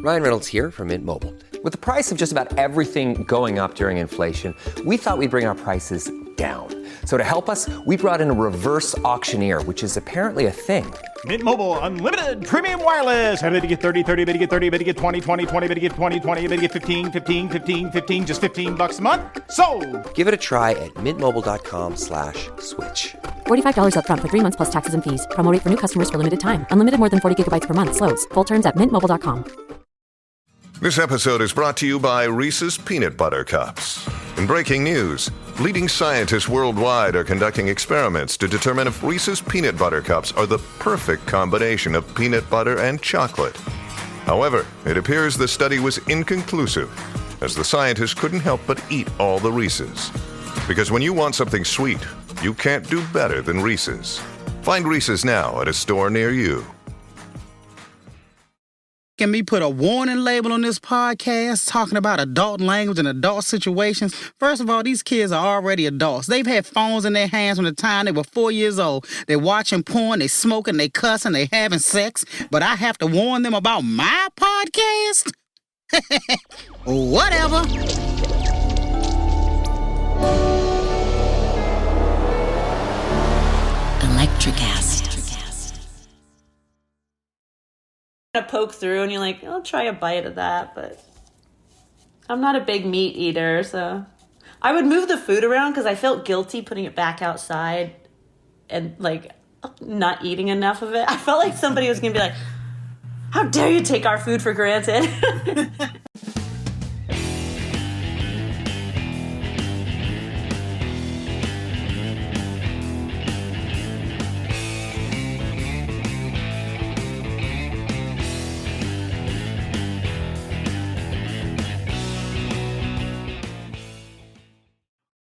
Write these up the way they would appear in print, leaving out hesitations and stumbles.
Ryan Reynolds here from Mint Mobile. With the price of just about everything going up during inflation, we thought we'd bring our prices down. So to help us, we brought in a reverse auctioneer, which is apparently a thing. Mint Mobile Unlimited Premium Wireless. How to get 30, 30, bit to get 30, bit to get 20, 20, 20, bit to get 20, 20, bit to get 15, 15, 15, 15, just $15 a month? Sold! Give it a try at mintmobile.com/switch. $45 up front for 3 months plus taxes and fees. Promo rate for new customers for limited time. Unlimited more than 40 gigabytes per month. Slows full terms at mintmobile.com. This episode is brought to you by Reese's Peanut Butter Cups. In breaking news, leading scientists worldwide are conducting experiments to determine if Reese's Peanut Butter Cups are the perfect combination of peanut butter and chocolate. However, it appears the study was inconclusive, as the scientists couldn't help but eat all the Reese's. Because when you want something sweet, you can't do better than Reese's. Find Reese's now at a store near you. Can me put a warning label on this podcast talking about adult language and adult situations? First of all, these kids are already adults. They've had phones in their hands from the time they were 4 years old. They're watching porn, they smoking, they cussing, they having sex. But I have to warn them about my podcast? Whatever. ElectraCast. To poke through and you're like, I'll try a bite of that, but I'm not a big meat eater, so I would move the food around because I felt guilty putting it back outside and like not eating enough of it. I felt like somebody was gonna be like, how dare you take our food for granted?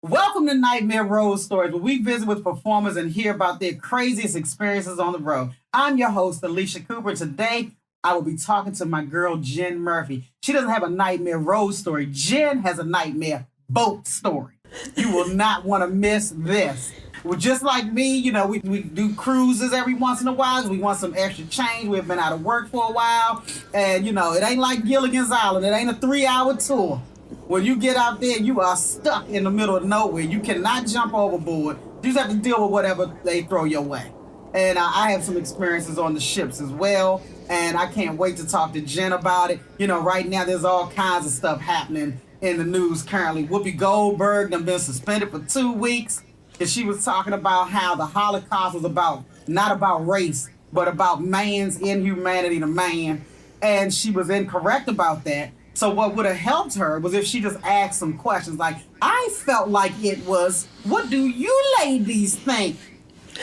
Welcome to Nightmare Road Stories, where we visit with performers and hear about their craziest experiences on the road. I'm your host, Alycia Cooper. Today, I will be talking to my girl, Jen Murphy. She doesn't have a nightmare road story. Jen has a nightmare boat story. You will not want to miss this. Well, just like me, you know, we do cruises every once in a while. We want some extra change. We've been out of work for a while. And, you know, it ain't like Gilligan's Island. It ain't a 3-hour tour. When you get out there, you are stuck in the middle of nowhere. You cannot jump overboard. You just have to deal with whatever they throw your way. And I have some experiences on the ships as well. And I can't wait to talk to Jen about it. You know, right now there's all kinds of stuff happening in the news currently. Whoopi Goldberg done been suspended for 2 weeks. And she was talking about how the Holocaust was not about race, but about man's inhumanity to man. And she was incorrect about that. So what would have helped her was if she just asked some questions like, I felt like it was, what do you ladies think?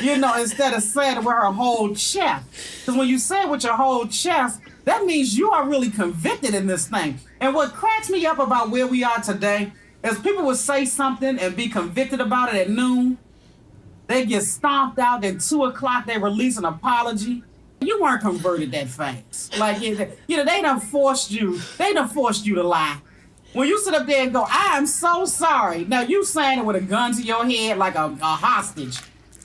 You know, instead of saying it with her whole chest. Because when you say it with your whole chest, that means you are really convicted in this thing. And what cracks me up about where we are today is people would say something and be convicted about it at noon. They get stomped out, at 2 o'clock they release an apology. You weren't converted that fast. Like, you know, they done forced you to lie. When you sit up there and go, I am so sorry. Now you saying it with a gun to your head like a hostage.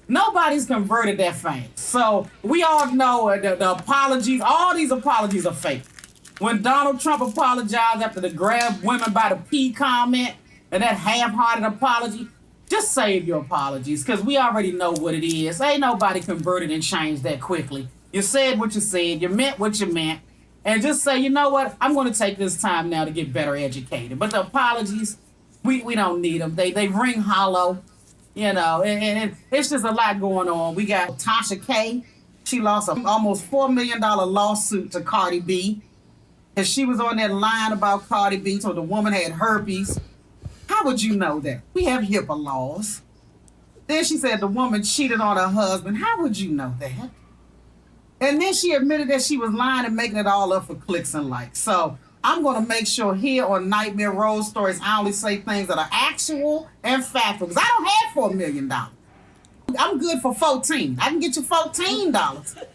Nobody's converted that fast. So we all know the apologies, all these apologies are fake. When Donald Trump apologized after the grab women by the P comment and that half-hearted apology, just save your apologies because we already know what it is. Ain't nobody converted and changed that quickly. You said what you said, you meant what you meant, and just say, you know what, I'm going to take this time now to get better educated. But the apologies, we don't need them. They ring hollow, you know, and it's just a lot going on. We got Tasha K. She lost an almost $4 million lawsuit to Cardi B, and she was on that line about Cardi B, so the woman had herpes. How would you know that? We have HIPAA laws. Then she said the woman cheated on her husband. How would you know that? And then she admitted that she was lying and making it all up for clicks and likes. So I'm going to make sure here on Nightmare Road Stories, I only say things that are actual and factual. Because I don't have $4 million. I'm good for $14. I can get you $14.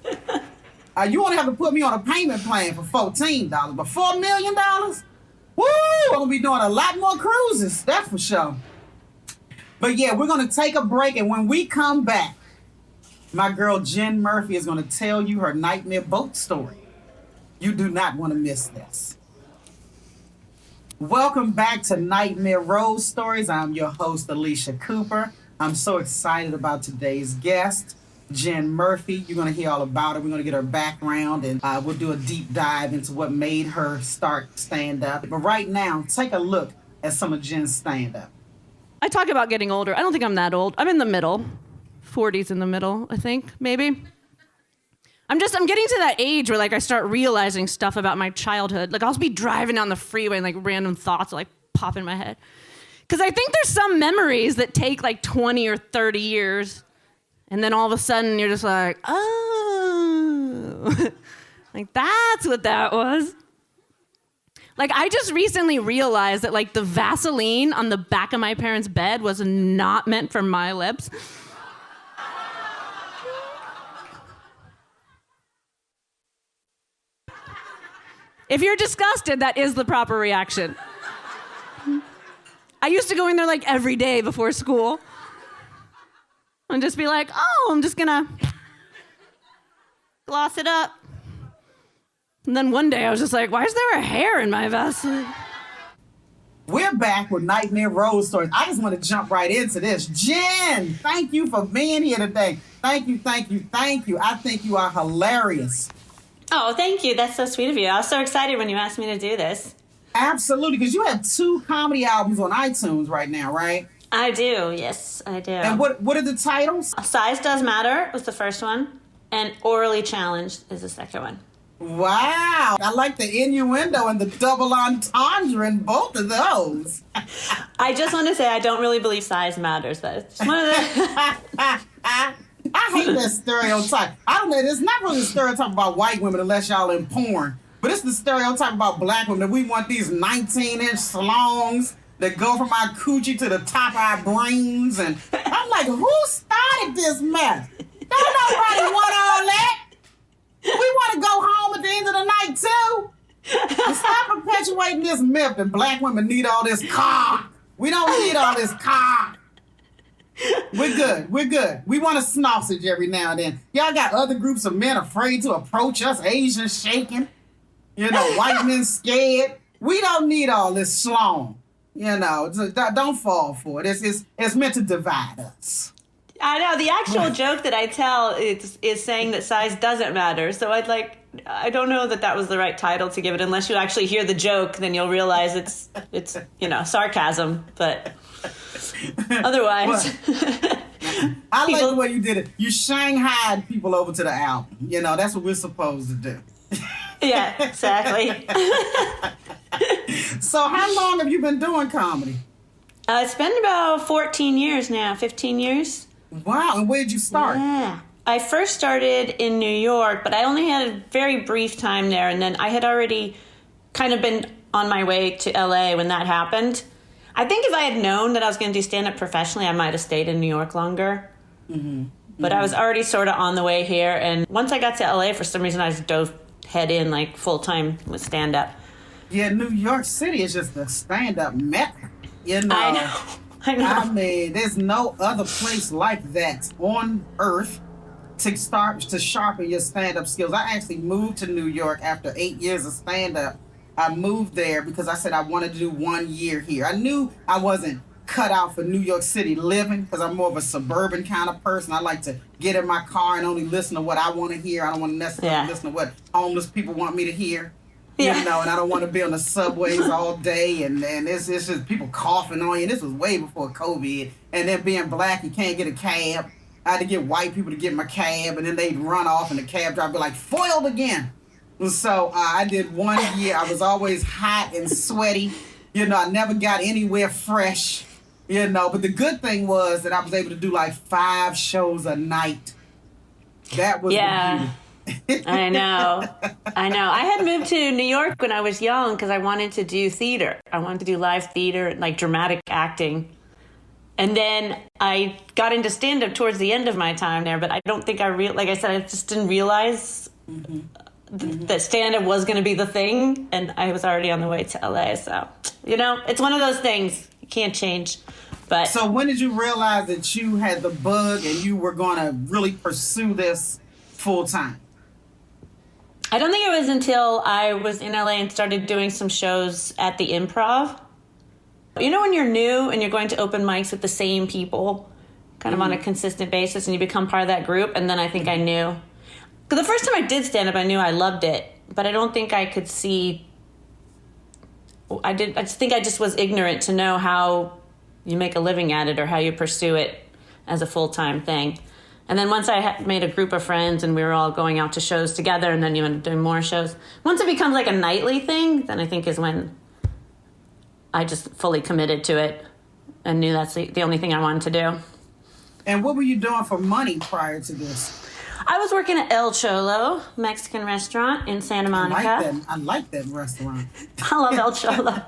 You only have to put me on a payment plan for $14. But $4 million? Woo! I'm going to be doing a lot more cruises. That's for sure. But yeah, we're going to take a break. And when we come back, my girl Jen Murphy is going to tell you her nightmare boat story. You do not want to miss this. Welcome back to Nightmare Rose Stories. I'm your host, Alycia Cooper. I'm so excited about today's guest, Jen Murphy. You're going to hear all about her. We're going to get her background, and we'll do a deep dive into what made her start stand-up. But right now, take a look at some of Jen's stand-up. I talk about getting older. I don't think I'm that old. I'm in the middle. 40s in the middle, I think, maybe. I'm getting to that age where, like, I start realizing stuff about my childhood. Like, I'll be driving down the freeway and, like, random thoughts will, like, pop in my head. Because I think there's some memories that take, like, 20 or 30 years. And then all of a sudden, you're just like, oh. Like, that's what that was. Like, I just recently realized that, like, the Vaseline on the back of my parents' bed was not meant for my lips. If you're disgusted, that is the proper reaction. I used to go in there like every day before school and just be like, oh, I'm just gonna gloss it up. And then one day I was just like, why is there a hair in my Vaseline? We're back with Nightmare Rose Stories. I just want to jump right into this. Jen, thank you for being here today. Thank you, thank you, thank you. I think you are hilarious. Oh, thank you. That's so sweet of you. I was so excited when you asked me to do this. Absolutely, because you have 2 comedy albums on iTunes right now, right? I do. Yes, I do. And what are the titles? Size Does Matter was the first one, and Orally Challenged is the second one. Wow. I like the innuendo and the double entendre in both of those. I just want to say I don't really believe size matters. That's one of the... I hate that stereotype. I don't know. It's not really a stereotype about white women unless y'all in porn. But it's the stereotype about black women that we want these 19-inch salons that go from our coochie to the top of our brains. And I'm like, who started this mess? Don't nobody want all that. We want to go home at the end of the night, too. And stop perpetuating this myth that black women need all this cock. We don't need all this cock. We're good. We're good. We want a sausage every now and then. Y'all got other groups of men afraid to approach us, Asians shaking, white men scared. We don't need all this schlong. Don't fall for it. It's meant to divide us. I know. The actual joke that I tell is saying that size doesn't matter. So I don't know that was the right title to give it. Unless you actually hear the joke, then you'll realize it's sarcasm. But otherwise, I like the way you did it. You Shanghai'd people over to the album. That's what we're supposed to do. Yeah, exactly. So how long have you been doing comedy? It's been about 14 years now, 15 years. Wow, and where did you start? Yeah. I first started in New York, but I only had a very brief time there, and then I had already kind of been on my way to LA when that happened. I think if I had known that I was going to do stand-up professionally, I might have stayed in New York longer. Mm-hmm. But I was already sort of on the way here, and once I got to LA, for some reason, I just dove head in like full-time with stand-up. Yeah, New York City is just a stand-up mecca. I know. I mean, there's no other place like that on earth to start to sharpen your stand-up skills. I actually moved to New York after 8 years of stand-up. I moved there because I said I wanted to do 1 year here. I knew I wasn't cut out for New York City living because I'm more of a suburban kind of person. I like to get in my car and only listen to what I want to hear. I don't want to necessarily listen to what homeless people want me to hear. Yeah. And I don't want to be on the subways all day and it's just people coughing on you. This was way before COVID. And then being black, you can't get a cab. I had to get white people to get my cab, and then they'd run off and the cab driver would be like, foiled again. So I did 1 year. I was always hot and sweaty. I never got anywhere fresh. But the good thing was that I was able to do like 5 shows a night. That was the beauty. I know. I had moved to New York when I was young because I wanted to do theater. I wanted to do live theater, like dramatic acting. And then I got into stand-up towards the end of my time there, but I don't think like I said, I just didn't realize that stand-up was going to be the thing, and I was already on the way to LA. So, it's one of those things you can't change. But so when did you realize that you had the bug and you were going to really pursue this full-time? I don't think it was until I was in LA and started doing some shows at the Improv. You know when you're new and you're going to open mics with the same people kind of on a consistent basis and you become part of that group? And then I think I knew. Because the first time I did stand up, I knew I loved it. But I don't think I could see... I just think I just was ignorant to know how you make a living at it or how you pursue it as a full-time thing. And then once I made a group of friends and we were all going out to shows together and then you end up doing more shows. Once it becomes like a nightly thing, then I think is when I just fully committed to it and knew that's the only thing I wanted to do. And what were you doing for money prior to this? I was working at El Cholo, Mexican restaurant in Santa Monica. I like that restaurant. I love El Cholo.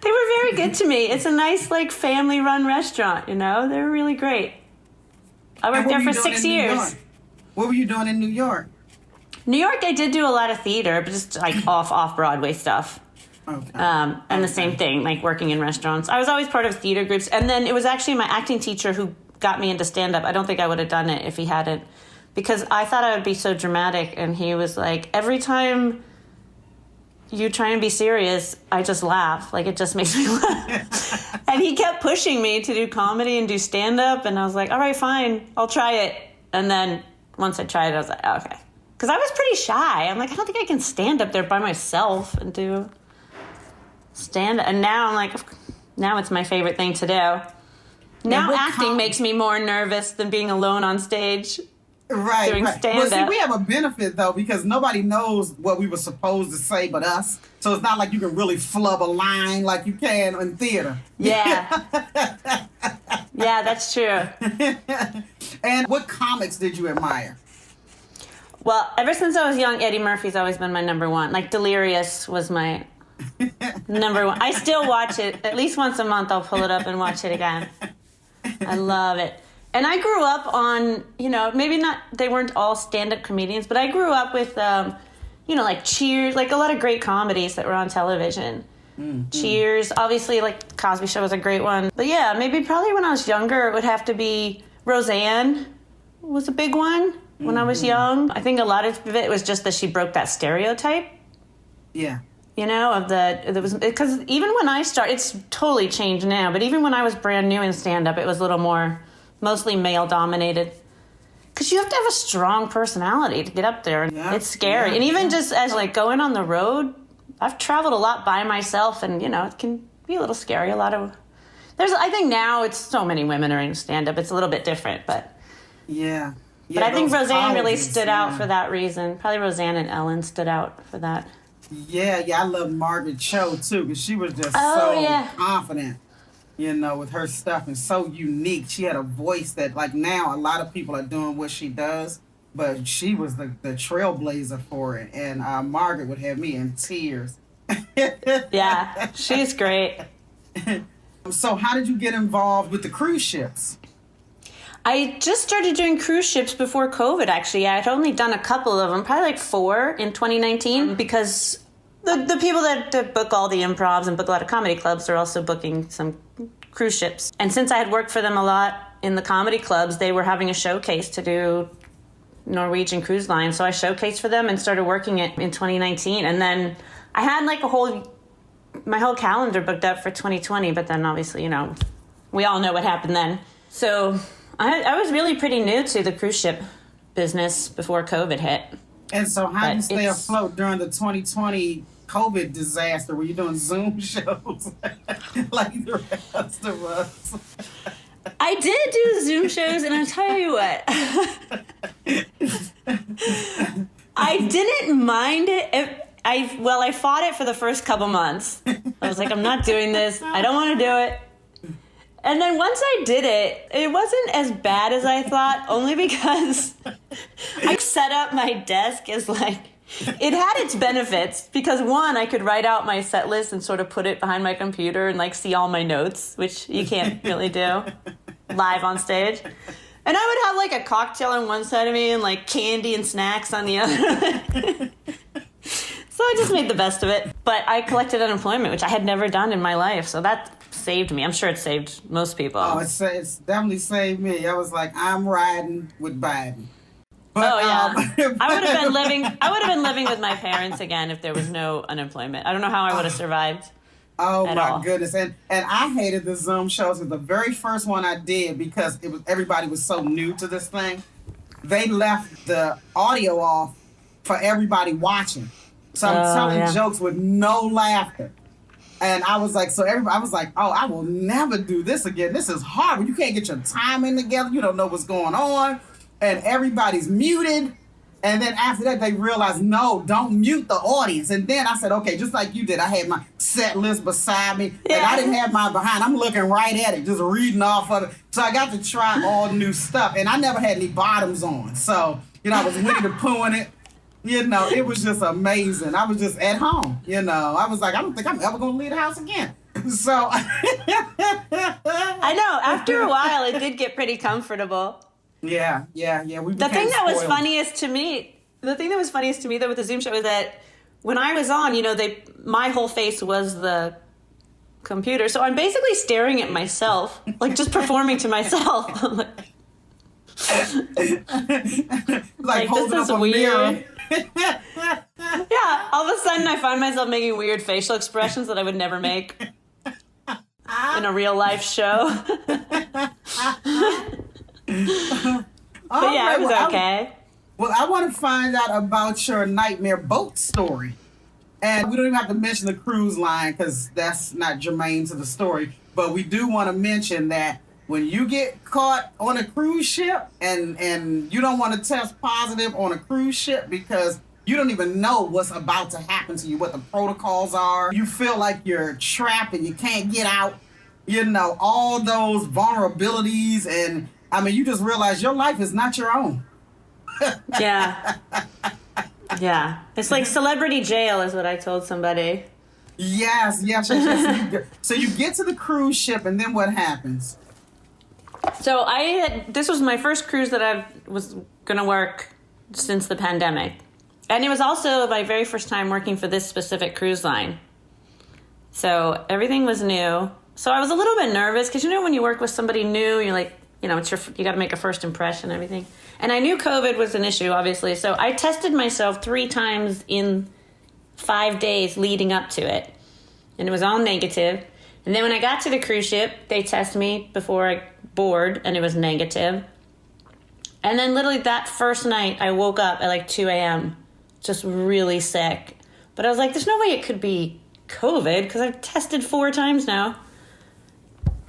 They were very good to me. It's a nice, like, family-run restaurant, you know? They're really great. I worked there for 6 years. What were you doing in New York? New York, I did do a lot of theater, but just, like, off-Broadway stuff. Okay. And the same thing, like, working in restaurants. I was always part of theater groups. And then it was actually my acting teacher who got me into stand-up. I don't think I would have done it if he hadn't. Because I thought I would be so dramatic. And he was like, every time... you try and be serious, I just laugh. Like, it just makes me laugh. And he kept pushing me to do comedy and do stand-up, and I was like, all right, fine, I'll try it. And then once I tried it, I was like, okay. Because I was pretty shy. I'm like, I don't think I can stand up there by myself and do stand-up. And now I'm like, now it's my favorite thing to do. Now acting makes me more nervous than being alone on stage. Right. Doing stand-up. Well, see, we have a benefit, though, because nobody knows what we were supposed to say but us. So it's not like you can really flub a line like you can in theater. Yeah. Yeah, that's true. And what comics did you admire? Well, ever since I was young, Eddie Murphy's always been my number one. Like, Delirious was my number one. I still watch it. At least once a month, I'll pull it up and watch it again. I love it. And I grew up on, you know, maybe not, they weren't all stand-up comedians, but I grew up with, you know, like Cheers, like a lot of great comedies that were on television. Cheers, obviously, like Cosby Show was a great one. But yeah, maybe probably when I was younger, it would have to be Roseanne was a big one when I was young. I think a lot of it was just that she broke that stereotype. Yeah. You know, because even when I started, it's totally changed now, but even when I was brand new in stand-up, it was a little more... mostly male-dominated. Because you have to have a strong personality to get up there. Yeah, it's scary. Yeah, and even just as, like, going on the road, I've traveled a lot by myself, and, you know, it can be a little scary. I think now it's so many women are in stand-up. It's a little bit different, but... Yeah. But I think Roseanne really stood out for that reason. Probably Roseanne and Ellen stood out for that. Yeah, I love Margaret Cho, too, because she was just confident. You know, with her stuff and so unique. She had a voice that, like, now a lot of people are doing what she does, but she was the trailblazer for it. And Margaret would have me in tears. Yeah, she's great. So how did you get involved with the cruise ships? I just started doing cruise ships before COVID, actually. I had only done a couple of them, probably like 4 in 2019, because... The people that book all the improvs and book a lot of comedy clubs are also booking some cruise ships. And since I had worked for them a lot in the comedy clubs, they were having a showcase to do Norwegian Cruise Line. So I showcased for them and started working it in 2019. And then I had like my whole calendar booked up for 2020. But then obviously, you know, we all know what happened then. So I was really pretty new to the cruise ship business before COVID hit. And so how did you stay afloat during the 2020 COVID disaster? Were you doing Zoom shows like the rest of us? I did do Zoom shows, and I'll tell you what. I didn't mind it. I fought it for the first couple months. I was like, I'm not doing this. I don't want to do it. And then once I did it, it wasn't as bad as I thought, only because I set up my desk as like, it had its benefits because one, I could write out my set list and sort of put it behind my computer and like see all my notes, which you can't really do live on stage. And I would have like a cocktail on one side of me and like candy and snacks on the other. So I just made the best of it. But I collected unemployment, which I had never done in my life. So that saved me. I'm sure it saved most people. Oh, it's definitely saved me. I was like, I'm riding with Biden. But, Oh yeah, I would have been living. I would have been living with my parents again if there was no unemployment. I don't know how I would have survived. Oh at my all. goodness. And I hated the Zoom shows. It was the very first one I did because everybody was so new to this thing. They left the audio off for everybody watching. So I'm telling jokes with no laughter. And I was like, I was like, oh, I will never do this again. This is horrible. You can't get your timing together. You don't know what's going on. And everybody's muted. And then after that, they realized, no, don't mute the audience. And then I said, okay, just like you did, I had my set list beside me. Yeah. And I didn't have mine behind. I'm looking right at it, just reading off of it. So I got to try all new stuff. And I never had any bottoms on. So, I was Winnie the Pooh in it. It was just amazing. I was just at home, I was like, I don't think I'm ever going to leave the house again. So. I know. After a while, it did get pretty comfortable. Yeah. The thing that was funniest to me though with the Zoom show was that when I was on, my whole face was the computer. So I'm basically staring at myself, like just performing to myself. I'm like holding this is up a weird. mirror. Yeah, all of a sudden I find myself making weird facial expressions that I would never make in a real life show. But yeah, it was okay. I want to find out about your nightmare boat story. And we don't even have to mention the cruise line because that's not germane to the story. But we do want to mention that when you get caught on a cruise ship and you don't want to test positive on a cruise ship because you don't even know what's about to happen to you, what the protocols are. You feel like you're trapped and you can't get out. All those vulnerabilities and you just realize your life is not your own. Yeah. Yeah. It's like celebrity jail is what I told somebody. Yes. So you get to the cruise ship and then what happens? So this was my first cruise that I was going to work since the pandemic. And it was also my very first time working for this specific cruise line. So everything was new. So I was a little bit nervous because, when you work with somebody new, you're like, you got to make a first impression and everything. And I knew COVID was an issue, obviously. So I tested myself 3 times in 5 days leading up to it. And it was all negative. And then when I got to the cruise ship, they tested me before I board, and it was negative. And then literally that first night, I woke up at like 2 a.m., just really sick. But I was like, there's no way it could be COVID because I've tested 4 times now.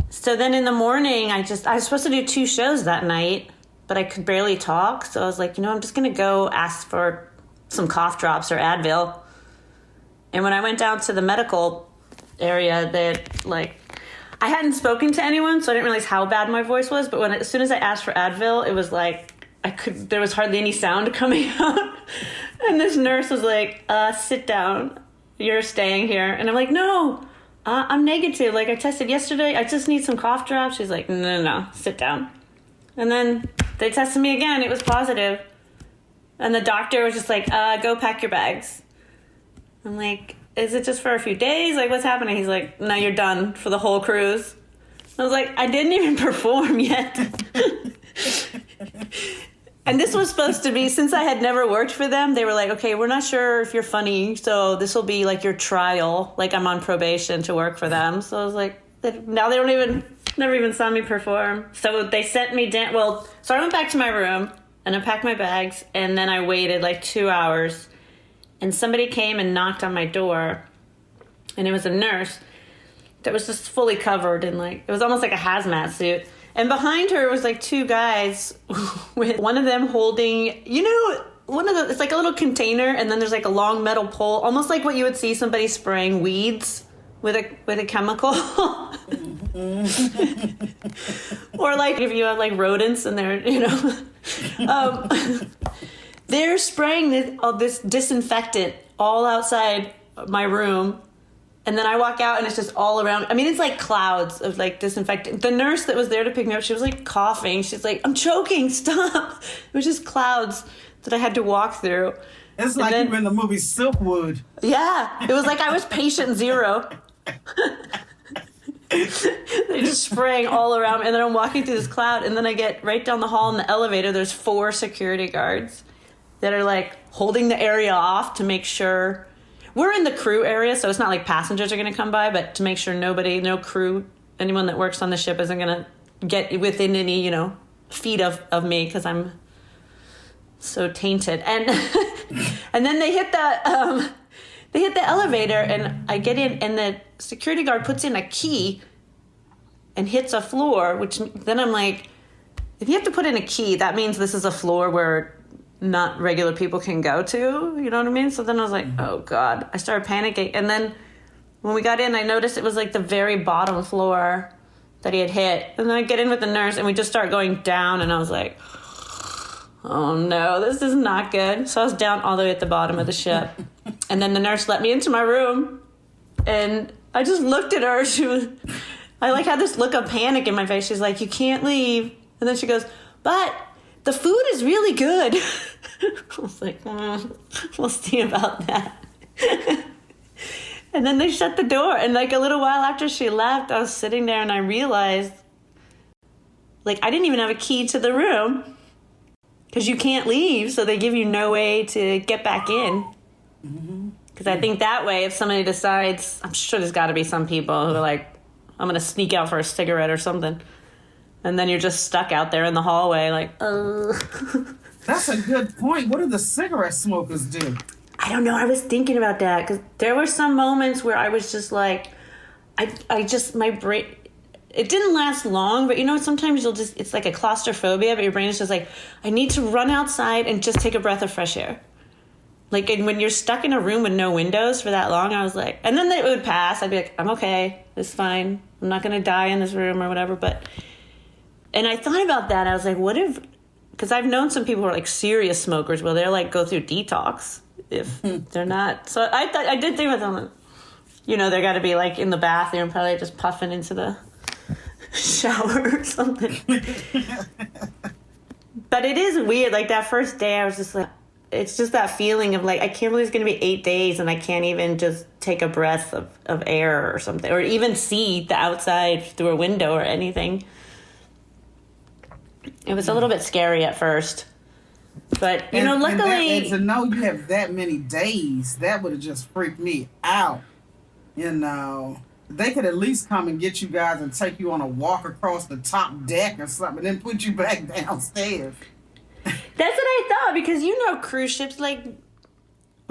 So then in the morning, I was supposed to do 2 shows that night, but I could barely talk. So I was like, I'm just going to go ask for some cough drops or Advil. And when I went down to the medical area, I hadn't spoken to anyone, so I didn't realize how bad my voice was. But as soon as I asked for Advil, it was like, there was hardly any sound coming out. And this nurse was like, sit down. You're staying here. And I'm like, no. I'm negative. Like, I tested yesterday. I just need some cough drops. She's like, no, sit down. And then they tested me again. It was positive. And the doctor was just like, go pack your bags. I'm like, is it just for a few days? Like, what's happening? He's like, no, you're done for the whole cruise. I was like, I didn't even perform yet. And this was supposed to be, since I had never worked for them, they were like, okay, we're not sure if you're funny, so this will be like your trial. Like, I'm on probation to work for them. So I was like, now they never even saw me perform. So they sent me down. Well, so I went back to my room and I packed my bags, and then I waited like 2 hours, and somebody came and knocked on my door, and it was a nurse that was just fully covered in it was almost like a hazmat suit. And behind her was like 2 guys with one of them holding, it's like a little container, and then there's like a long metal pole, almost like what you would see somebody spraying weeds with a chemical. Or like if you have like rodents and they're, they're spraying this disinfectant all outside my room. And then I walk out and it's just all around. I mean, it's like clouds of like disinfectant. The nurse that was there to pick me up, she was like coughing. She's like, I'm choking, stop. It was just clouds that I had to walk through. It's like you were in the movie Silkwood. Yeah, it was like I was patient 0. They're just spraying all around me. And then I'm walking through this cloud, and then I get right down the hall in the elevator. There's 4 security guards that are like holding the area off to make sure we're in the crew area. So it's not like passengers are going to come by, but to make sure no crew, anyone that works on the ship isn't going to get within any, feet of me because I'm so tainted. And and then they hit the elevator, and I get in, and the security guard puts in a key and hits a floor, which then I'm like, if you have to put in a key, that means this is a floor where not regular people can go to, you know what I mean? So then I was like, oh God, I started panicking. And then when we got in, I noticed it was like the very bottom floor that he had hit. And then I get in with the nurse, and we just start going down, and I was like, oh no, this is not good. So I was down all the way at the bottom of the ship. And then the nurse let me into my room, and I just looked at her. I like had this look of panic in my face. She's like, you can't leave. And then she goes, but the food is really good. I was like, we'll see about that. And then they shut the door. And like a little while after she left, I was sitting there, and I realized, like, I didn't even have a key to the room because you can't leave. So they give you no way to get back in. Because I think that way, if somebody decides, I'm sure there's got to be some people who are like, I'm going to sneak out for a cigarette or something. And then you're just stuck out there in the hallway like, That's a good point. What do the cigarette smokers do? I don't know. I was thinking about that because there were some moments where I was just like, my brain, it didn't last long, but sometimes it's like a claustrophobia, but your brain is just like, I need to run outside and just take a breath of fresh air. Like, and when you're stuck in a room with no windows for that long, I was like, and then it would pass. I'd be like, I'm okay. It's fine. I'm not going to die in this room or whatever. And I thought about that. I was like, what if, because I've known some people who are like serious smokers where they're like go through detox if they're not. So I did think about them. They got to be like in the bathroom, probably just puffing into the shower or something. But it is weird. Like that first day, I was just like, it's just that feeling of like, I can't believe it's going to be 8 days and I can't even just take a breath of air or something, or even see the outside through a window or anything. It was a little bit scary at first. But, luckily... And to know you have that many days, that would have just freaked me out. They could at least come and get you guys and take you on a walk across the top deck or something and then put you back downstairs. That's what I thought, because cruise ships, like,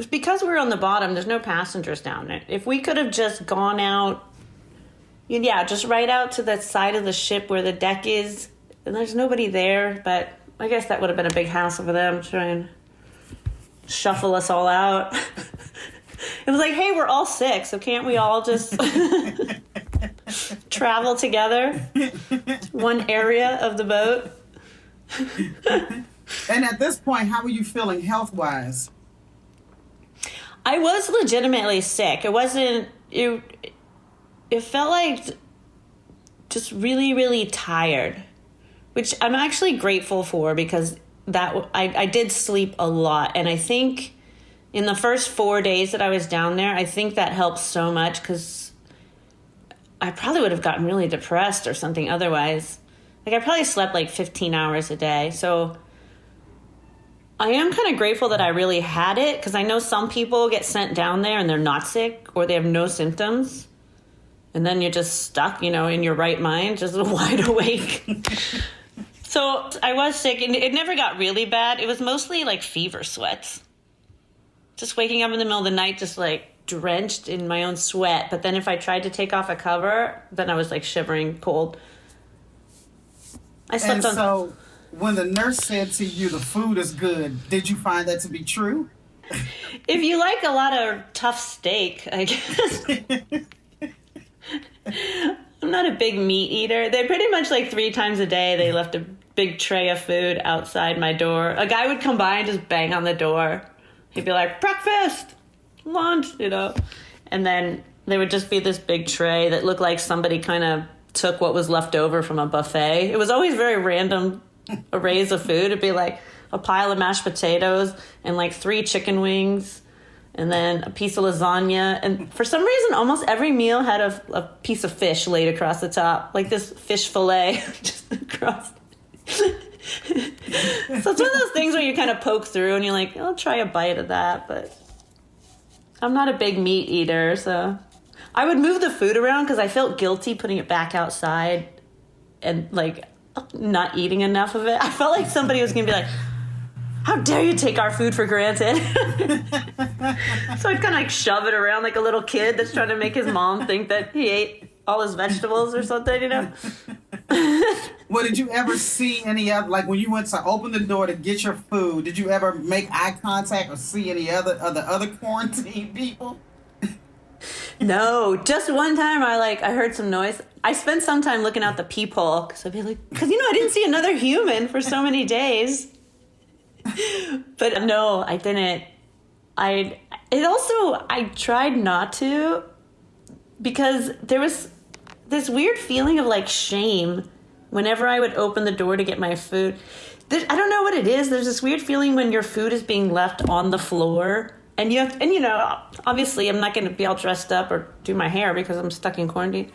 because we're on the bottom, there's no passengers down there. If we could have just gone out, just right out to the side of the ship where the deck is, and there's nobody there, but I guess that would have been a big hassle for them to try and shuffle us all out. It was like, hey, we're all sick, so can't we all just travel together? One area of the boat. And at this point, how were you feeling health-wise? I was legitimately sick. It wasn't... It felt like just really, really tired, which I'm actually grateful for because I did sleep a lot. And I think in the first 4 days that I was down there, I think that helped so much because I probably would have gotten really depressed or something otherwise. Like I probably slept like 15 hours a day. So I am kind of grateful that I really had it because I know some people get sent down there and they're not sick or they have no symptoms. And then you're just stuck, in your right mind, just wide awake. So I was sick and it never got really bad. It was mostly like fever sweats. Just waking up in the middle of the night, just like drenched in my own sweat. But then if I tried to take off a cover, then I was like shivering cold. So when the nurse said to you the food is good, did you find that to be true? If you like a lot of tough steak, I guess. I'm not a big meat eater. They pretty much like 3 times a day they left a big tray of food outside my door. A guy would come by and just bang on the door. He'd be like, breakfast, lunch, And then there would just be this big tray that looked like somebody kind of took what was left over from a buffet. It was always very random arrays of food. It'd be like a pile of mashed potatoes and like 3 chicken wings and then a piece of lasagna. And for some reason, almost every meal had a piece of fish laid across the top, like this fish fillet just across. So it's one of those things where you kind of poke through and you're like, I'll try a bite of that, but I'm not a big meat eater, so I would move the food around because I felt guilty putting it back outside and like not eating enough of it. I felt like somebody was gonna be like, how dare you take our food for granted? So I'd kind of like shove it around like a little kid that's trying to make his mom think that he ate all his vegetables or something, you know? Well, did you ever see any other, like when you went to open the door to get your food, did you ever make eye contact or see any other quarantine people? No, just one time I heard some noise. I spent some time looking out the peephole because I'd be like, because I didn't see another human for so many days. But no, I didn't. I tried not to because there was this weird feeling of like shame whenever I would open the door to get my food. I don't know what it is. There's this weird feeling when your food is being left on the floor. And obviously I'm not going to be all dressed up or do my hair because I'm stuck in quarantine.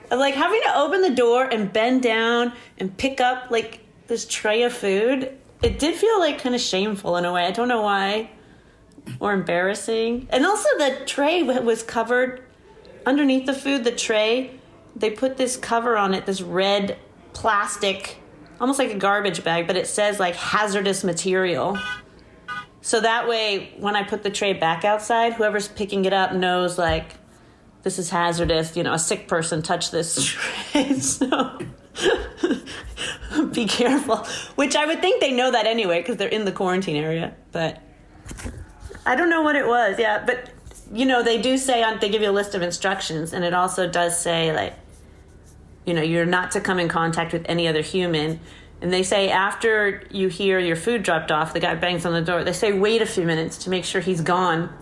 Like having to open the door and bend down and pick up like this tray of food, it did feel like kind of shameful in a way. I don't know why. Or embarrassing. And also the tray was covered underneath the food, the tray, they put this cover on it, this red plastic, almost like a garbage bag, but it says like hazardous material. So that way, when I put the tray back outside, whoever's picking it up knows, like, this is hazardous. A sick person touched this tray, so be careful. Which I would think they know that anyway, because they're in the quarantine area. But I don't know what it was, yeah. But, they do say, they give you a list of instructions, and it also does say, like, you're not to come in contact with any other human. And they say after you hear your food dropped off, the guy bangs on the door, they say wait a few minutes to make sure he's gone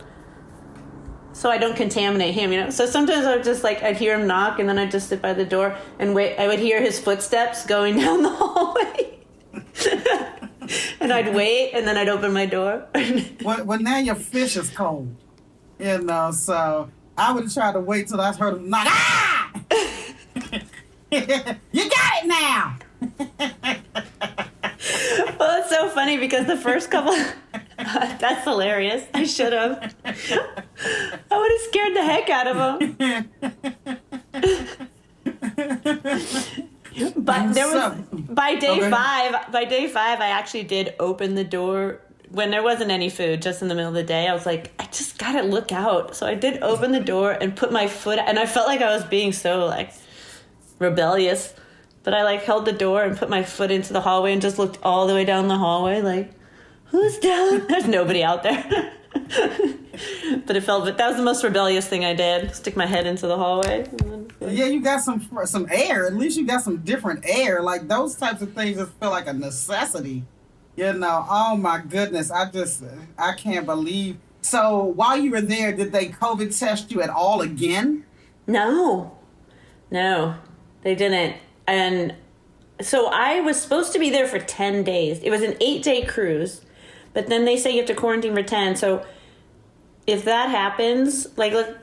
so I don't contaminate him, So sometimes I would just I'd hear him knock and then I'd just sit by the door and wait. I would hear his footsteps going down the hallway. And I'd wait and then I'd open my door. Well, now your fish is cold, so I would try to wait till I heard him knock. Ah! You got it now! Well, it's so funny because the first couple... that's hilarious. I should have. I would have scared the heck out of him. But there was... By day five, I actually did open the door when there wasn't any food, just in the middle of the day. I was like, I just gotta look out. So I did open the door and put my foot... And I felt like I was being so, rebellious. But I held the door and put my foot into the hallway and just looked all the way down the hallway who's down? There's nobody out there. But that was the most rebellious thing I did. Stick my head into the hallway. Yeah, you got some air. At least you got some different air. Those types of things just feel like a necessity. Oh my goodness. I can't believe. So while you were there, did they COVID test you at all again? No, they didn't. And so I was supposed to be there for 10 days. It was an 8-day cruise, but then they say you have to quarantine for 10. So if that happens,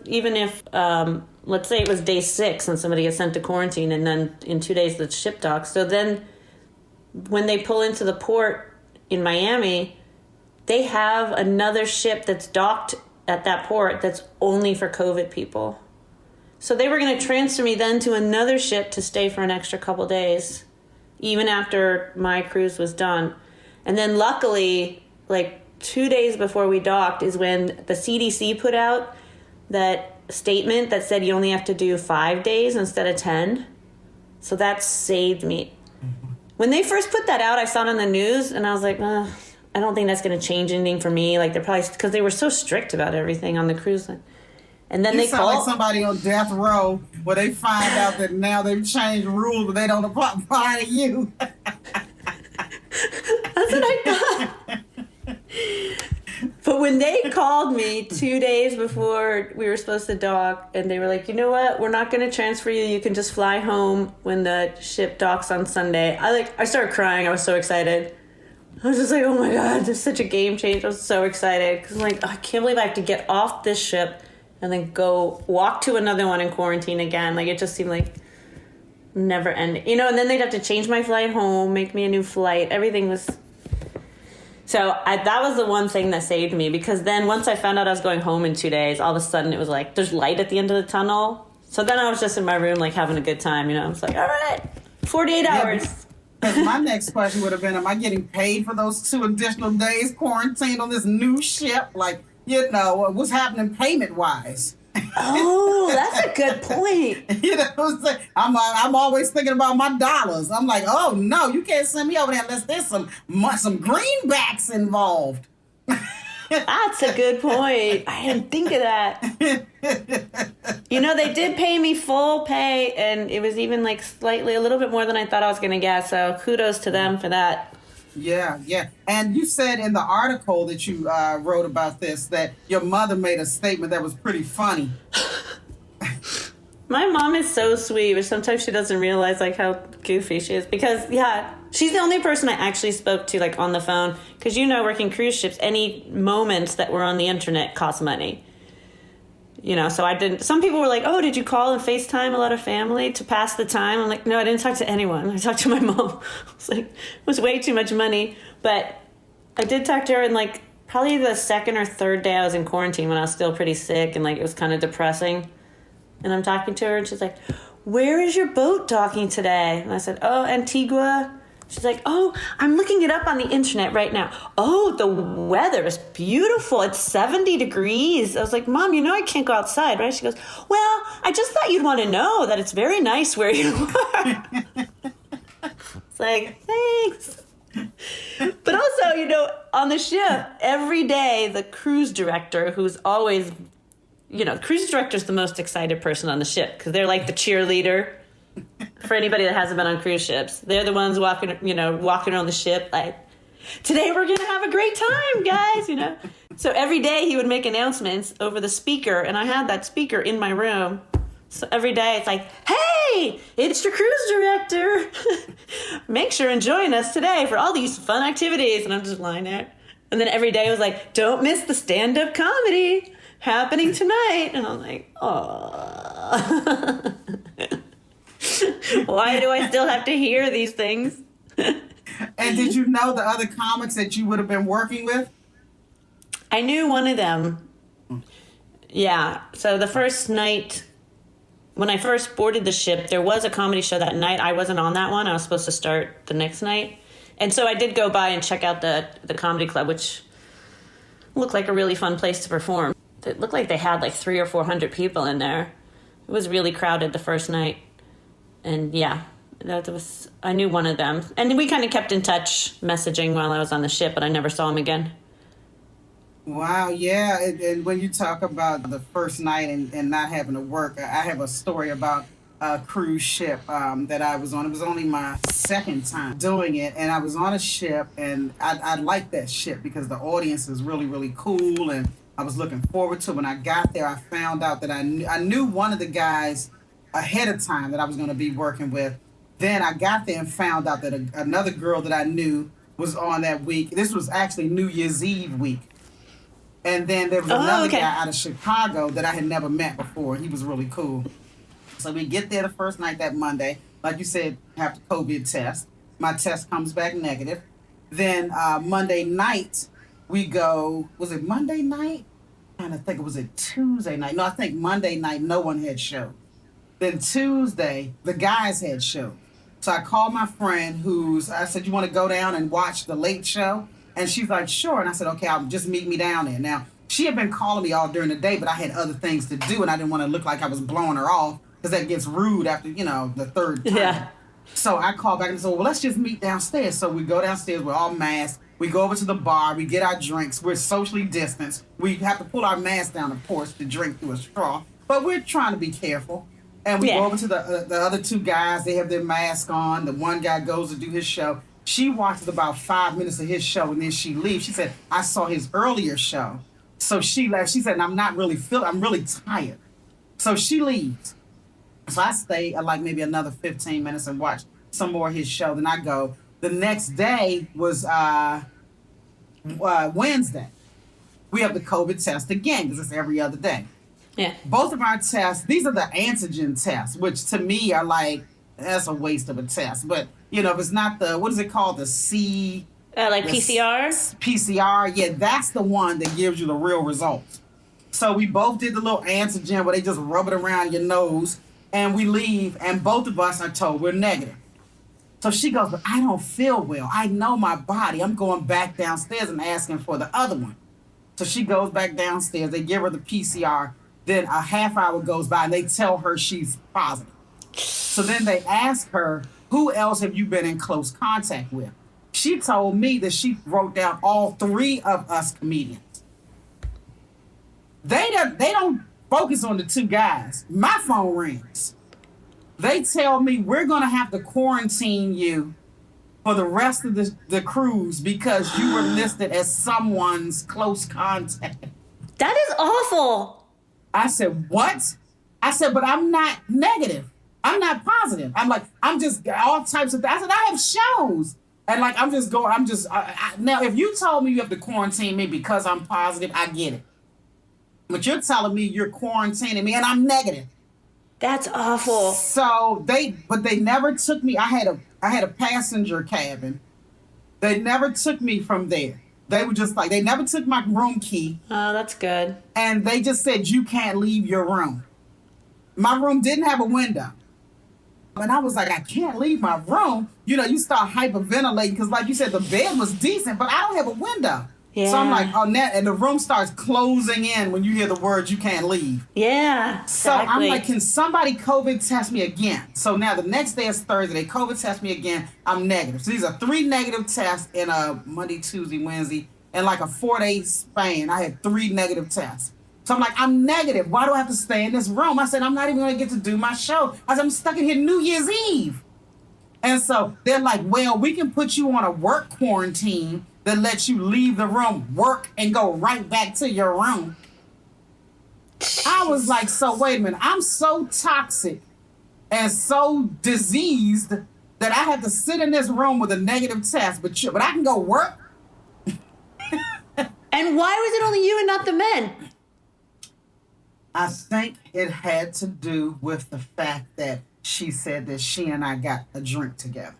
even if, let's say it was day 6 and somebody gets sent to quarantine and then in 2 days the ship docks. So then when they pull into the port in Miami, they have another ship that's docked at that port that's only for COVID people. So they were going to transfer me then to another ship to stay for an extra couple days, even after my cruise was done. And then luckily, 2 days before we docked is when the CDC put out that statement that said you only have to do 5 days instead of 10. So that saved me. When they first put that out, I saw it on the news and I was like, I don't think that's going to change anything for me. They're probably, because they were so strict about everything on the cruise line. And then they sound like somebody on death row where they find out that now they've changed rules, but they don't apply to you. That's what I thought. But when they called me 2 days before we were supposed to dock, and they were like, you know what, we're not going to transfer you. You can just fly home when the ship docks on Sunday. I started crying. I was so excited. I was just like, oh my God, this is such a game changer. I was so excited because I'm like, I can't believe I have to get off this ship and then go walk to another one in quarantine again. Like, it just seemed like never ending, and then they'd have to change my flight home, make me a new flight. Everything was... So that was the one thing that saved me, because then once I found out I was going home in 2 days, all of a sudden it was like, there's light at the end of the tunnel. So then I was just in my room, like, having a good time, I was like, all right, 48 hours. Because my next question would have been, am I getting paid for those 2 additional days quarantined on this new ship? Like, what's happening payment-wise? Oh, that's a good point. I'm always thinking about my dollars. I'm like, oh no, you can't send me over there unless there's some greenbacks involved. That's a good point. I didn't think of that. They did pay me full pay, and it was even like slightly a little bit more than I thought I was going to get. So kudos to them for that. Yeah. And you said in the article that you wrote about this that your mother made a statement that was pretty funny. My mom is so sweet, but sometimes she doesn't realize like how goofy she is, because she's the only person I actually spoke to like on the phone, because working cruise ships, any moments that were on the internet cost money. So I didn't. Some people were like, oh, did you call and FaceTime a lot of family to pass the time? I'm like, no, I didn't talk to anyone. I talked to my mom. I was like, it was way too much money. But I did talk to her in like probably the second or third day I was in quarantine, when I was still pretty sick and like it was kind of depressing. And I'm talking to her and she's like, where is your boat docking today? And I said, oh, Antigua. She's like, oh, I'm looking it up on the internet right now. Oh, the weather is beautiful. It's 70 degrees. I was like, Mom, I can't go outside, right? She goes, well, I just thought you'd want to know that it's very nice where you are. It's like, thanks. But also, on the ship, every day, the cruise director, who's always, cruise director's the most excited person on the ship, because they're like the cheerleader. For anybody that hasn't been on cruise ships, they're the ones walking around the ship like, today we're going to have a great time, guys, So every day he would make announcements over the speaker, and I had that speaker in my room. So every day it's like, hey, it's your cruise director. Make sure and join us today for all these fun activities. And I'm just lying there. And then every day it was like, don't miss the stand-up comedy happening tonight. And I'm like, oh. Why do I still have to hear these things? And did you know the other comics that you would have been working with? I knew one of them. Yeah. So the first night, when I first boarded the ship, there was a comedy show that night. I wasn't on that one. I was supposed to start the next night. And so I did go by and check out the comedy club, which looked like a really fun place to perform. It looked like they had like 300 or 400 people in there. It was really crowded the first night. And I knew one of them. And we kind of kept in touch, messaging while I was on the ship, but I never saw him again. Wow, yeah. And when you talk about the first night and not having to work, I have a story about a cruise ship that I was on. It was only my second time doing it. And I was on a ship, and I liked that ship because the audience is really, really cool. And I was looking forward to it. When I got there, I found out that I knew one of the guys ahead of time that I was going to be working with. Then I got there and found out that another girl that I knew was on that week. This was actually New Year's Eve week. And then there was another guy out of Chicago that I had never met before. He was really cool. So we get there the first night that Monday. Like you said, have the COVID test. My test comes back negative. Then Monday night, we go, was it Monday night? I'm trying to think, was it Tuesday night? No, I think Monday night, no one had showed. Then Tuesday, the guys had shows. So I called my friend I said, you want to go down and watch the late show? And she's like, sure. And I said, okay, just meet me down there. Now, she had been calling me all during the day, but I had other things to do, and I didn't want to look like I was blowing her off, because that gets rude after, the third time. Yeah. So I called back and said, well, let's just meet downstairs. So we go downstairs, we're all masked. We go over to the bar, we get our drinks. We're socially distanced. We have to pull our masks down, of course, to drink through a straw. But we're trying to be careful. And we go over to the other two guys. They have their mask on. The one guy goes to do his show. She watches about 5 minutes of his show, and then she leaves. She said, I saw his earlier show. So she left. She said, I'm really tired. So she leaves. So I stay like maybe another 15 minutes and watch some more of his show. Then I go. The next day was Wednesday, we have the COVID test again because it's every other day. Yeah. Both of our tests, these are the antigen tests, which to me are like, that's a waste of a test. But, you know, if it's not the, what is it called? The C... Like PCR? PCR, yeah, that's the one that gives you the real results. So we both did the little antigen where they just rub it around your nose, and we leave, and both of us are told we're negative. So she goes, but I don't feel well. I know my body. I'm going back downstairs and asking for the other one. So she goes back downstairs. They give her the PCR. Then a half hour goes by, and they tell her she's positive. So then they ask her, who else have you been in close contact with? She told me that she wrote down all three of us comedians. They don't focus on the two guys. My phone rings. They tell me we're going to have to quarantine you for the rest of the cruise because you were listed as someone's close contact. That is awful. I said, what? I said, but I'm not negative. I'm not positive. I'm like, I'm just all types of things. I said, I have shows. And like, now if you told me you have to quarantine me because I'm positive, I get it. But you're telling me you're quarantining me and I'm negative. That's awful. So they never took me. I had a passenger cabin. They never took me from there. They were just like, they never took my room key. Oh, that's good. And they just said, you can't leave your room. My room didn't have a window. And I was like, I can't leave my room. You know, you start hyperventilating because like you said, the bed was decent, but I don't have a window. Yeah. So I'm like, oh, and the room starts closing in when you hear the words, you can't leave. Yeah, exactly. So I'm like, can somebody COVID test me again? So now the next day is Thursday. They COVID test me again. I'm negative. So these are 3 negative tests in a Monday, Tuesday, Wednesday, and like a 4-day span. I had 3 negative tests. So I'm like, I'm negative. Why do I have to stay in this room? I said, I'm not even going to get to do my show. I said, I'm stuck in here New Year's Eve. And so they're like, well, we can put you on a work quarantine that lets you leave the room, work, and go right back to your room. I was like, so wait a minute. I'm so toxic and so diseased that I have to sit in this room with a negative test, but I can go work. And why was it only you and not the men? I think it had to do with the fact that she said that she and I got a drink together.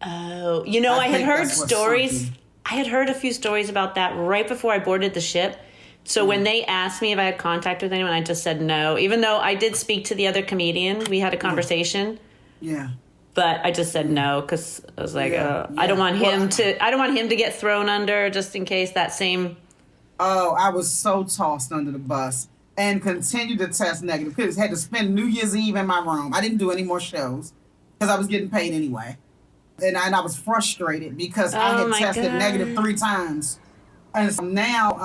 Oh, you know, I had heard stories. I had heard a few stories about that right before I boarded the ship. So when they asked me if I had contact with anyone, I just said no. Even though I did speak to the other comedian, we had a conversation. Yeah. But I just said no because I was like, I don't want him to get thrown under just in case that same. Oh, I was so tossed under the bus and continued to test negative because I had to spend New Year's Eve in my room. I didn't do any more shows because I was getting paid anyway. And I was frustrated because I had tested negative 3 times. And so now...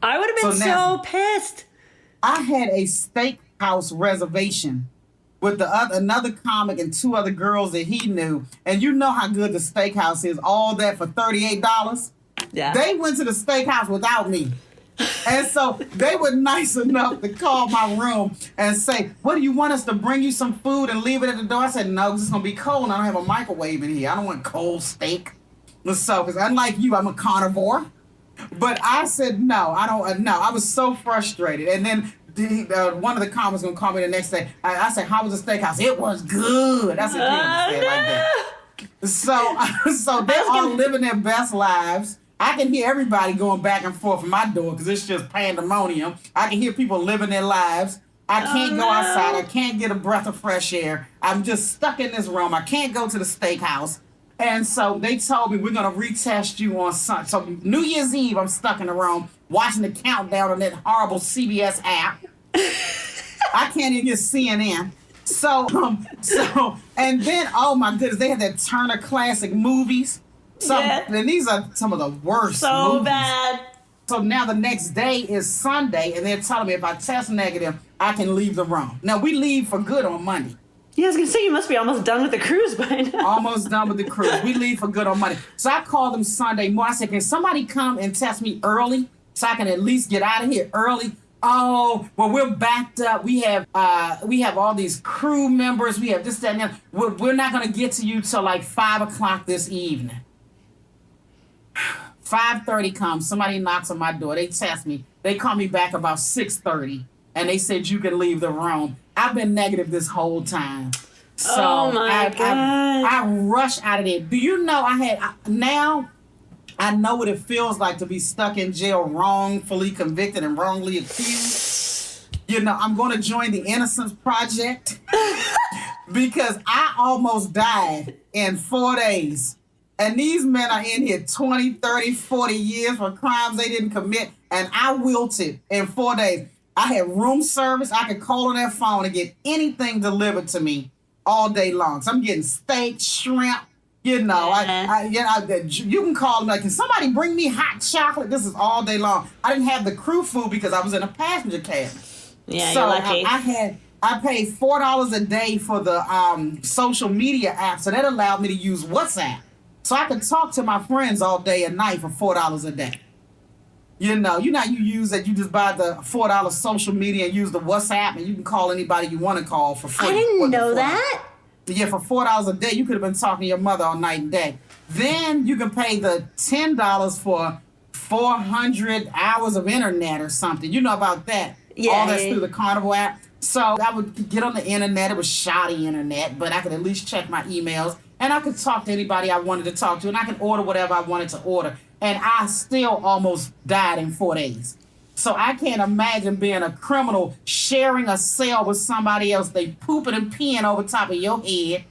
I would have been so pissed. I had a steakhouse reservation with another comic and 2 other girls that he knew. And you know how good the steakhouse is. All that for $38. Yeah. They went to the steakhouse without me. And so they were nice enough to call my room and say, what, do you want us to bring you some food and leave it at the door? I said, no, 'cause it's going to be cold and I don't have a microwave in here. I don't want cold steak. So, because unlike you, I'm a carnivore. But I said, no, I don't. No, I was so frustrated. And then one of the comics going to call me the next day. I said, how was the steakhouse? It was good. I said, can't say it like that. So they're all living their best lives. I can hear everybody going back and forth from my door because it's just pandemonium. I can hear people living their lives. I can't go outside. I can't get a breath of fresh air. I'm just stuck in this room. I can't go to the steakhouse. And so they told me we're going to retest you on Sunday. So New Year's Eve, I'm stuck in the room watching the countdown on that horrible CBS app. I can't even get CNN. So, and then, oh my goodness, they had that Turner Classic Movies. And these are some of the worst movies. So bad. So now the next day is Sunday, and they're telling me if I test negative, I can leave the room. Now, we leave for good on Monday. Yeah, I was going to say, you must be almost done with the cruise by now. Almost done with the cruise. We leave for good on Monday. So I called them Sunday morning. I said, can somebody come and test me early so I can at least get out of here early? Oh, well, we're backed up. We have all these crew members. We have this, that, and that. We're not going to get to you till like 5 o'clock this evening. 5:30 comes, somebody knocks on my door. They test me. They call me back about 6:30, and they said you can leave the room. I've been negative this whole time. So Oh my God. I rush out of there. Do you know now I know what it feels like to be stuck in jail, wrongfully convicted and wrongly accused. You know, I'm going to join the Innocence Project because I almost died in 4 days. And these men are in here 20, 30, 40 years for crimes they didn't commit. And I wilted in 4 days. I had room service. I could call on that phone and get anything delivered to me all day long. So I'm getting steak, shrimp, you know. You can call them like, can somebody bring me hot chocolate? This is all day long. I didn't have the crew food because I was in a passenger cabin. Yeah, So you're lucky. I paid $4 a day for the social media app. So that allowed me to use WhatsApp. So I could talk to my friends all day and night for $4 a day. You know you use that. You just buy the $4 social media and use the WhatsApp, and you can call anybody you want to call for free. I didn't know that. Yeah, for $4 a day, you could have been talking to your mother all night and day. Then you can pay the $10 for 400 hours of internet or something. You know about that. Yeah. All that's through the Carnival app. So I would get on the internet. It was shoddy internet, but I could at least check my emails. And I could talk to anybody I wanted to talk to, and I could order whatever I wanted to order. And I still almost died in 4 days. So I can't imagine being a criminal, sharing a cell with somebody else. They pooping and peeing over top of your head.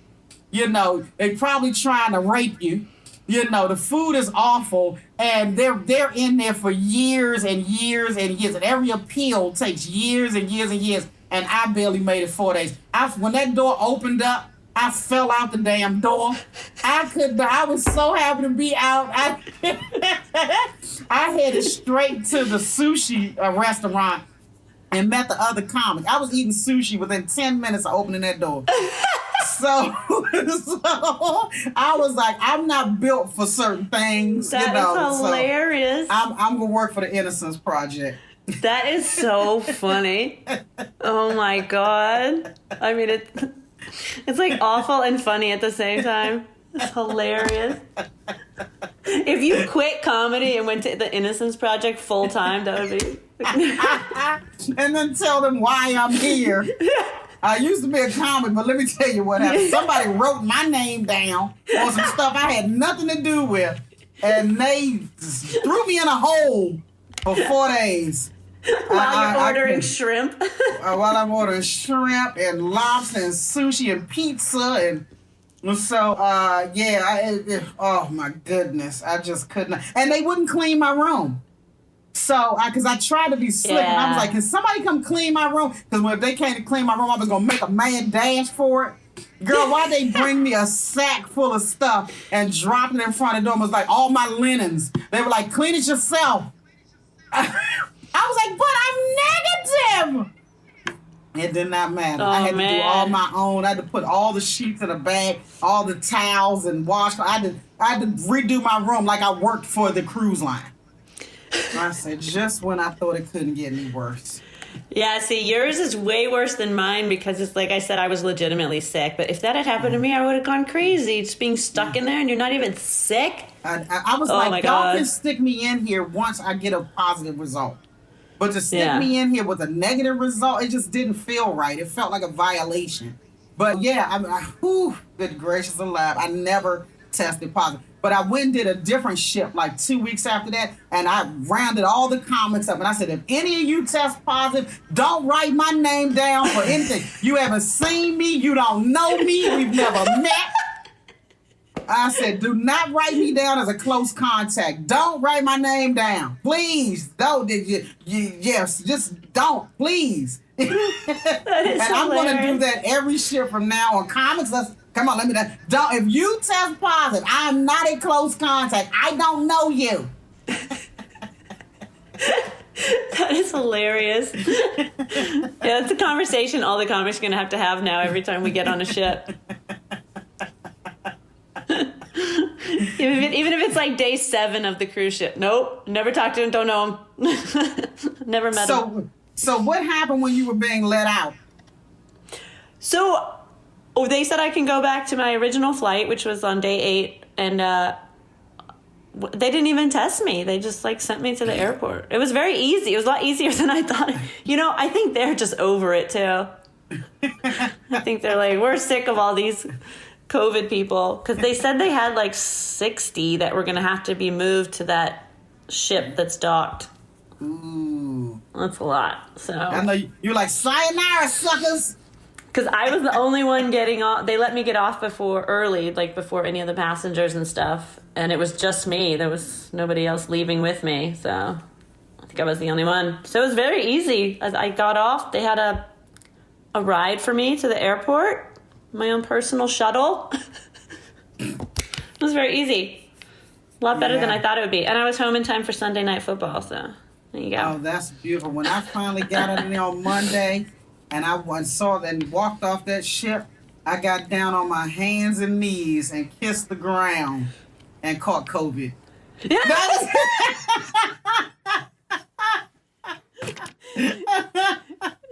You know, they probably trying to rape you. You know, the food is awful, and they're in there for years and years and years. And every appeal takes years and years and years. And I barely made it 4 days. When that door opened up, I fell out the damn door. I was so happy to be out. I headed straight to the sushi restaurant and met the other comic. I was eating sushi within 10 minutes of opening that door. So I was like, I'm not built for certain things. That is hilarious. So I'm going to work for the Innocence Project. That is so funny. Oh my God. I mean, it's like awful and funny at the same time. It's hilarious. If you quit comedy and went to the Innocence Project full time, that would be. And then tell them why I'm here. I used to be a comic, but let me tell you what happened. Somebody wrote my name down on some stuff I had nothing to do with, and they threw me in a hole for 4 days. While you're ordering shrimp. While I'm ordering shrimp and lobster and sushi and pizza and so oh my goodness, I just couldn't. And they wouldn't clean my room. So because I tried to be slick, and I was like, can somebody come clean my room? Because if they came to clean my room, I was gonna make a mad dash for it. Girl, why they bring me a sack full of stuff and drop it in front of the door? It was like all my linens. They were like, clean it yourself. I was like, but I'm negative. It did not matter. I had to do all my own. I had to put all the sheets in a bag, all the towels and wash. I had to redo my room like I worked for the cruise line. I said, just when I thought it couldn't get any worse. Yeah, see, yours is way worse than mine because it's like I said, I was legitimately sick. But if that had happened to me, I would have gone crazy. Just being stuck in there and you're not even sick. I was like, y'all can stick me in here once I get a positive result. But to stick me in here with a negative result, it just didn't feel right. It felt like a violation. But yeah, good gracious alive, I never tested positive. But I went and did a different shift like 2 weeks after that, and I rounded all the comics up, and I said, if any of you test positive, don't write my name down for anything. You haven't seen me, you don't know me, we've never met. I said, do not write me down as a close contact. Don't write my name down. Please, don't. Yes, just don't, please. And I'm going to do that every shift from now on. Comics, come on, let me know. Don't, if you test positive, I am not a close contact. I don't know you. That is hilarious. Yeah, that's a conversation all the comics are going to have now every time we get on a ship. Even if it's like day 7 of the cruise ship. Nope, never talked to him, don't know him. Never met him. So what happened when you were being let out? So they said I can go back to my original flight, which was on day 8, and they didn't even test me. They just like sent me to the airport. It was very easy. It was a lot easier than I thought. I think they're just over it too. I think they're like, we're sick of all these COVID people, because they said they had like 60 that were going to have to be moved to that ship that's docked. Ooh. That's a lot. So I know you're like, sayonara, suckers. Because I was the only one getting off. They let me get off early, like before any of the passengers and stuff. And it was just me. There was nobody else leaving with me. So I think I was the only one. So it was very easy. As I got off, they had a ride for me to the airport. My own personal shuttle. It was very easy. A lot better than I thought it would be. And I was home in time for Sunday Night Football, so there you go. Oh, that's beautiful. When I finally got in there on Monday and I saw that and walked off that ship, I got down on my hands and knees and kissed the ground and caught COVID. Yeah.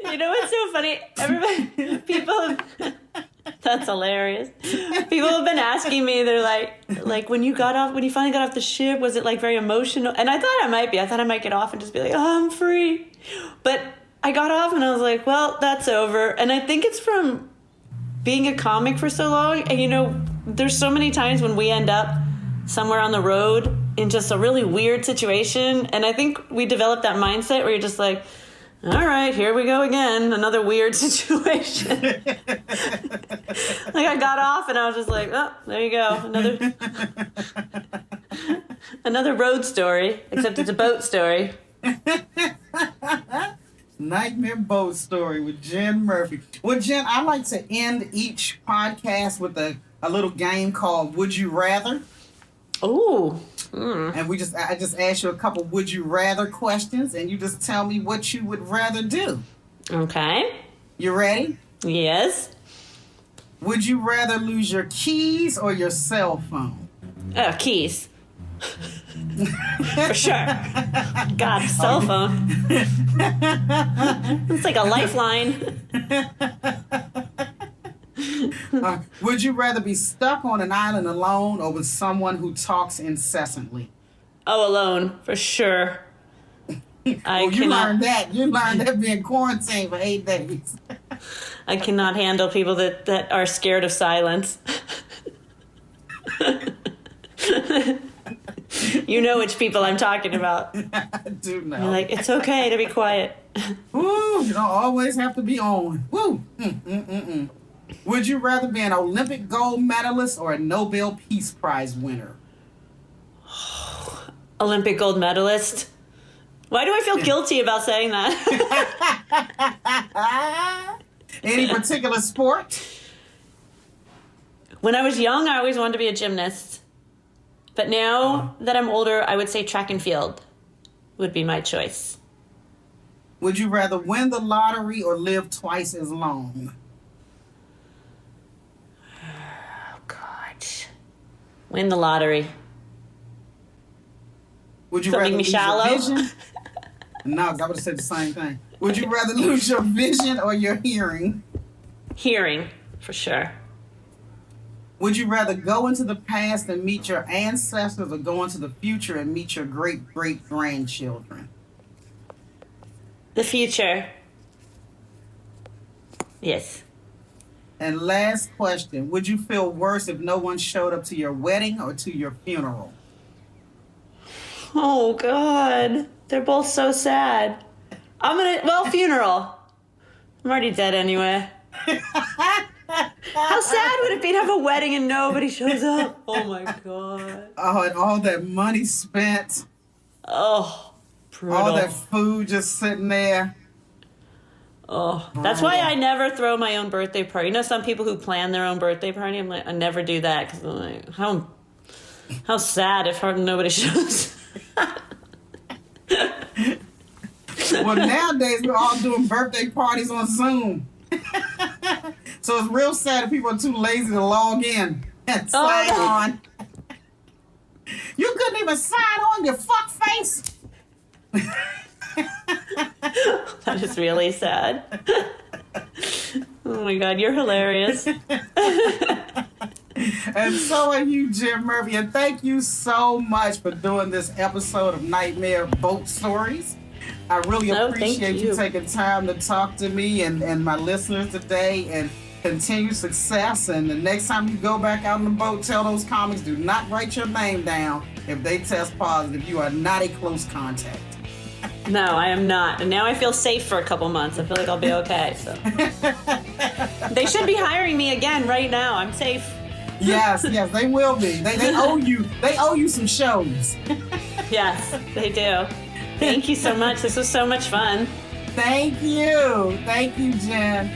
You know what's so funny? That's hilarious. People have been asking me, they're like, when you finally got off the ship, was it like very emotional? And I thought I might be. I thought I might get off and just be like, oh, I'm free. But I got off and I was like, well, that's over. And I think it's from being a comic for so long. And there's so many times when we end up somewhere on the road in just a really weird situation. And I think we developed that mindset where you're just like, all right, here we go again. Another weird situation. Like I got off and I was just like, oh, there you go. Another road story, except it's a boat story. Nightmare boat story with Jen Murphy. Well, Jen, I like to end each podcast with a little game called Would You Rather? Ooh. And I just ask you a couple would you rather questions, and you just tell me what you would rather do. Okay. You ready? Yes. Would you rather lose your keys or your cell phone? Oh, keys. For sure. God, cell phone. It's like a lifeline. Would you rather be stuck on an island alone or with someone who talks incessantly? Oh, alone, for sure. You learned that being quarantined for 8 days. I cannot handle people that are scared of silence. You know which people I'm talking about. I do know. You're like, it's okay to be quiet. Woo, you don't always have to be on. Woo. Would you rather be an Olympic gold medalist or a Nobel Peace Prize winner? Olympic gold medalist. Why do I feel guilty about saying that? Any particular sport? When I was young, I always wanted to be a gymnast. But now that I'm older, I would say track and field would be my choice. Would you rather win the lottery or live twice as long? Oh, God. Win the lottery. Would you Don't rather make me lose shallow? your vision? No, I would have said the same thing. Would you rather lose your vision or your hearing? Hearing, for sure. Would you rather go into the past and meet your ancestors or go into the future and meet your great-great-grandchildren? The future. Yes. And last question. Would you feel worse if no one showed up to your wedding or to your funeral? Oh, God. They're both so sad. Funeral. I'm already dead anyway. How sad would it be to have a wedding and nobody shows up? Oh, my God. Oh, and all that money spent. Oh, brutal. All that food just sitting there. Oh, that's why I never throw my own birthday party. You know, some people who plan their own birthday party, I'm like, I never do that because I'm like, how sad if nobody shows. Well, nowadays we're all doing birthday parties on Zoom. So it's real sad if people are too lazy to log in and sign on. You couldn't even sign on, your fuck face. That is really sad. Oh my God, you're hilarious. And so are you, Jim Murphy. And thank you so much for doing this episode of Nightmare Boat Stories. I really appreciate you taking time to talk to me and my listeners today, and continued success. And the next time you go back out on the boat, tell those comics, do not write your name down if they test positive. You are not a close contact. No, I am not. And now I feel safe for a couple months. I feel like I'll be okay. So they should be hiring me again right now. I'm safe. Yes, they will be. They owe you. They owe you some shows. Yes, they do. Thank you so much. This was so much fun. Thank you, Jen.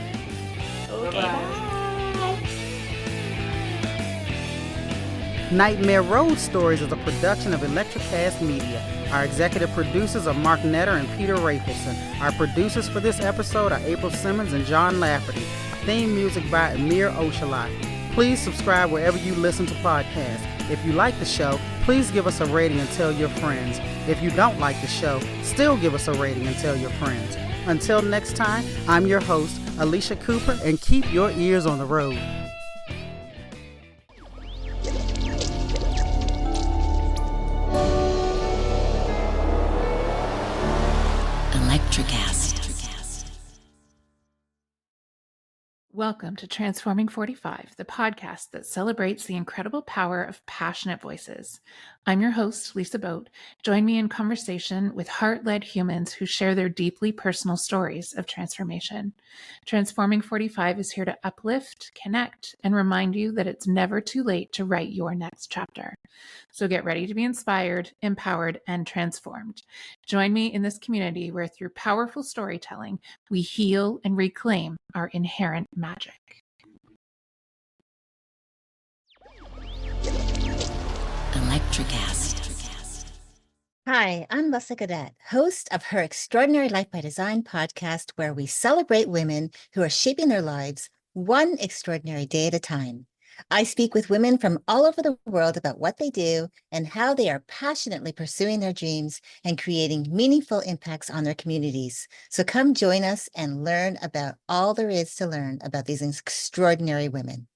Okay. Bye. Nightmare Road Stories is a production of ElectraCast Media. Our executive producers are Mark Netter and Peter Rafelson. Our producers for this episode are April Simmons and John Lafferty. Theme music by Amir Oshalai. Please subscribe wherever you listen to podcasts. If you like the show, please give us a rating and tell your friends. If you don't like the show, still give us a rating and tell your friends. Until next time, I'm your host, Alycia Cooper, and keep your ears on the road. ElectraCast. Welcome to Transforming 45, the podcast that celebrates the incredible power of passionate voices. I'm your host, Lisa Boat. Join me in conversation with heart-led humans who share their deeply personal stories of transformation. Transforming 45 is here to uplift, connect, and remind you that it's never too late to write your next chapter. So get ready to be inspired, empowered, and transformed. Join me in this community where through powerful storytelling, we heal and reclaim our inherent magic. ElectraCast. Hi, I'm Leslie Cadet, host of Her Extraordinary Life by Design podcast, where we celebrate women who are shaping their lives one extraordinary day at a time. I speak with women from all over the world about what they do and how they are passionately pursuing their dreams and creating meaningful impacts on their communities. So come join us and learn about all there is to learn about these extraordinary women.